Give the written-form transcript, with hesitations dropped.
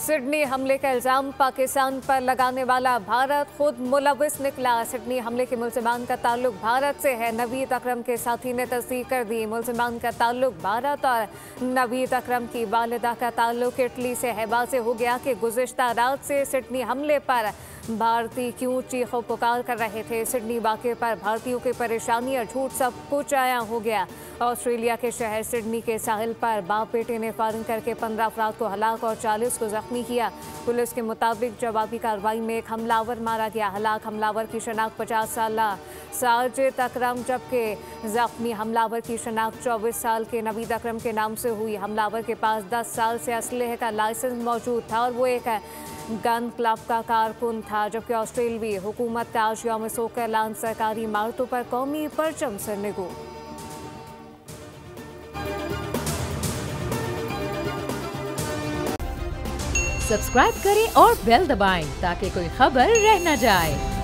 Sydney हमले का इल्जाम पाकिस्तान पर लगाने वाला भारत खुद मुलविस निकला। सिडनी हमले के मुल्जिमान का ताल्लुक भारत से है। नवीद अकरम के साथी ने तस्दीक कर दी। मुल्जिमान का ताल्लुक भारत और नवीद अकरम की वालिदा का ताल्लुक इटली से है। वाज़ेह हो गया कि गुज़िश्ता रात से सिडनी हमले पर भारतीय क्यों चीखों पुकार कर रहे थे। सिडनी वाक़े पर भारतीयों की परेशानी और झूठ सब कुछ आया हो गया। ऑस्ट्रेलिया के शहर सिडनी के साहिल पर बाप बेटे ने फायरिंग करके 15 अफराद को हलाक और 40 को जख्मी किया। पुलिस के मुताबिक जवाबी कार्रवाई में एक हमलावर मारा गया। हलाक हमलावर की शनाख्त 50 साल साजिद अकरम, जबकि जख्मी हमलावर की शनाख्त 24 साल के नवीद अकरम के नाम से हुई। हमलावर के पास 10 साल से असलहे का लाइसेंस मौजूद था और वो एक गन क्लब का कारकुन था। जबकि ऑस्ट्रेलियाई हुकूमत का आज यौम शोक का ऐलान, सरकारी इमारतों पर कौमी परचम से निगो। सब्सक्राइब करें और बेल दबाएं ताकि कोई खबर रह न जाए।